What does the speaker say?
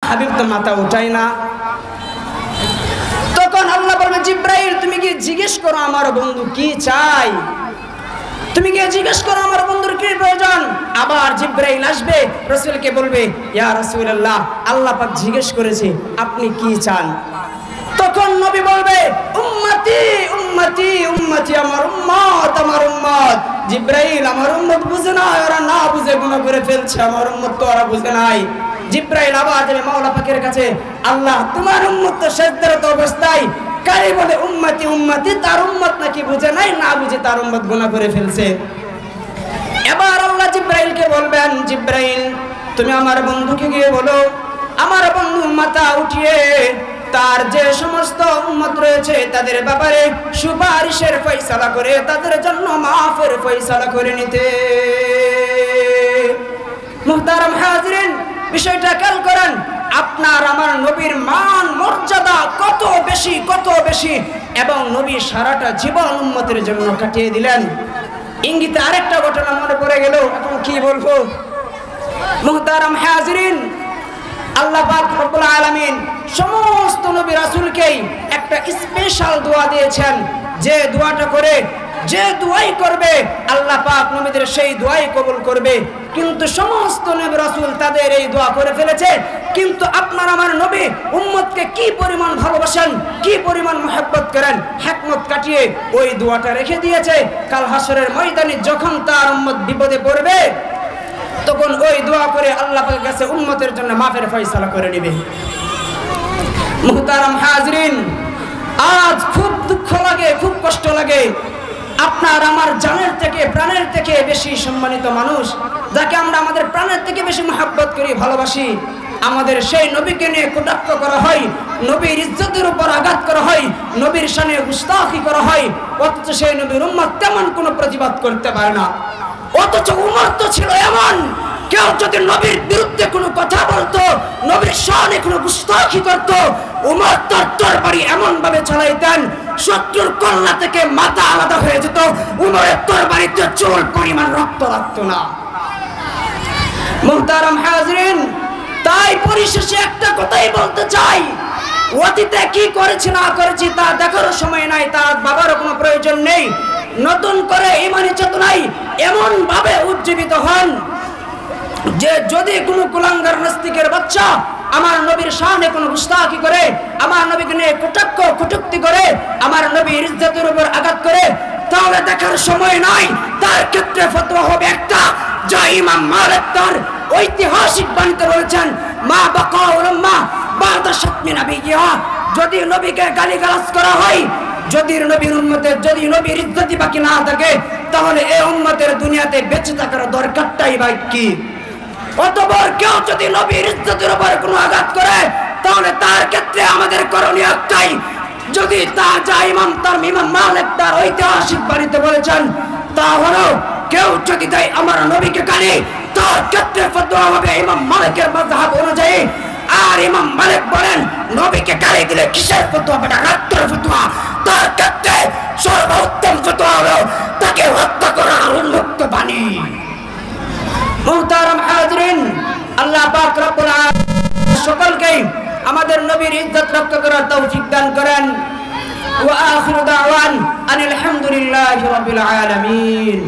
হাবিব তো মাথা উঠায় না। তখন আল্লাহ বলবে জিব্রাইল তুমি গিয়ে জিজ্ঞেস করো আমার বন্ধু কি চাই, তুমি গিয়ে জিজ্ঞেস করো আমার বন্ধুর কি প্রয়োজন। আবার জিব্রাইল আসবে রাসূলকে বলবে ইয়া রাসূলুল্লাহ আল্লাহ পাক জিজ্ঞেস করেছে আপনি কি চান। তখন নবী বলবে উম্মতি উম্মতি উম্মতি, আমার উম্মত আমার উম্মত। জিব্রাইল আমার উম্মত বুঝে না, ওরা না বুঝে গুনাহ করে ফেলছে, আমার উম্মত তো ওরা বুঝে নাই। জিব্রাইল আবার যাবে মাওলা পাকের কাছে, আল্লাহ তোমার উম্মত তো সিজদারত অবস্থায়, কারে বলে উম্মতি উম্মতি, তার উম্মত নাকি বুঝে নাই, না বুঝে তার উম্মত গুনাহ করে ফেলছে। এবার আল্লাহ জিব্রাইলকে বলবেন জিব্রাইল তুমি আমার বন্ধুকে গিয়ে বলো আমার বন্ধু মাথা উঠিয়ে তার যে সমস্ত উম্মত রয়েছে তাদের ব্যাপারে সুপারিশের ফয়সালা করে তাদের জন্য মাফের ফয়সালা করে নিতে। মুহতারাম হাজিরিন, বিষয়টা খেয়াল করেন, আপনার আমার নবীর মান মর্যাদা কত বেশি, এবং নবী সারাটা জীবন উম্মতের জন্য কাটিয়ে দিলেন। ইঙ্গিতে আরেকটা ঘটনা মনে পড়ে গেল, এখন কি বলবো। মুহতারাম হাজিরিন, আল্লাহ পাক রব্বুল আলামিন সমস্ত নবী রাসূলকেই একটা স্পেশাল দোয়া দিয়েছেন, যে দোয়াটা করে যে দোয়াই করবে আল্লাহ পাক নবীদের সেই দোয়াই কবুল করবে। কিন্তু সমস্ত নবী রাসূল তাদের এই দোয়া করে ফেলেছে, কিন্তু আপনার আমার নবী উম্মতকে কি পরিমাণ ভালোবাসেন, কি পরিমাণ মহব্বত করেন, হিকমত কাটিয়ে ওই দোয়াটা রেখে দিয়েছে। কাল হাসরের ময়দানে যখন তার উম্মত বিপদে পড়বে তখন ওই দোয়া করে আল্লাহ পাকের কাছে উম্মতের জন্য মাফের ফয়সালা করে নেবে। মুহতারাম হাজিরিন, আজ খুব দুঃখ লাগে, খুব কষ্ট লাগে, আপনার আমার জানের থেকে প্রাণের থেকে বেশি সম্মানিত মানুষ, যাকে আমরা আমাদের প্রাণের থেকে বেশি মহব্বত করি, ভালোবাসি, আমাদের সেই নবীকে নিয়ে কটাক্ষ করা হয়, নবীর ইজ্জতের উপর আঘাত করা হয়, নবীর শানে গুস্তাখি করা হয়, অথচ সেই নবীর উম্মত তেমন কোনো প্রতিবাদ করতে পারে না। অথচ উমর তো ছিল এমন, কেউ যদি নবীর বিরুদ্ধে কোনো কথা বলতো, নবীর শানে কোনো গুস্তাখি করত, উমর তার তরবারি এমন ভাবে চালাইতেন শত্রুর কল্লা থেকে মাথা আলাদা হয়ে যেত, উমরের তরবারিতে চুল পরিমাণ রক্ত লাগতো না। মুহতারাম হাজিরিন, তাই পরিশেষে একটা কথাই বলতে চাই, অতীতে কি করেছি না করেছি তা দেখার সময় নাই, তার বাবার কোনো প্রয়োজন নেই। নতুন করে ঈমানি চেতনায় এমন ভাবে উজ্জীবিত হন যে যদি কোনো কুলাঙ্গার নাস্তিকের বাচ্চা আমার নবীর শানে কোনো গুস্তাখি করে, আমার নবীকে নিয়ে কটাক্ষ কটূক্তি করে, আমার নবীর ইজ্জতের উপর আঘাত করে, তাহলে দেখার সময় নাই, তার ক্ষেত্রে ফতোয়া হবে একটা, যা ইমাম মালিক তার ঐতিহাসিক বাণীতে বলেছেন, মা বাকাউল উম্মাহ বাদা শাতমি নবিয়্যিহা, যদি নবীকে গালিগালাজ করা হয়, যদি নবীর উম্মতের যদি নবীর ইজ্জতই বাকি না থাকে, তাহলে এই উম্মতের দুনিয়াতে বেঁচে থাকার দরকারটাই বা কি। অতঃপর কেউ যদি নবীর ইজ্জতের উপর কোনো আঘাত করে, তাহলে তার ক্ষেত্রে আমাদের করণীয় একটাই, যদি তা যা ইমাম মালিক তার ঐতিহাসিক বাণীতে বলেছেন, তা হলো কেউ যদি দেয় আমার নবীকে গালি, তার ক্ষেত্রে ফতোয়া হবে ইমাম মালিকের মাযহাব অনুযায়ী। আর ইমাম মালিক বলেন নবীকে গালি দিলে কিসের ফতোয়া, বেটা রাত্রের ফতোয়া, তার ক্ষেত্রে সর্বোত্তম ফতোয়া হলো তাকে হত্যা করার উন্মুক্ত বাণী। মুহতারাম হাজিরিন, আল্লাহ পাক রব্বুল আলামিন সকলকে আমাদের নবীর ইজ্জত রক্ষা করার তৌফিক দান করেন। ওয়া আখিরু দাওয়ান আনিল হামদুলিল্লাহি রাব্বিল আলামিন।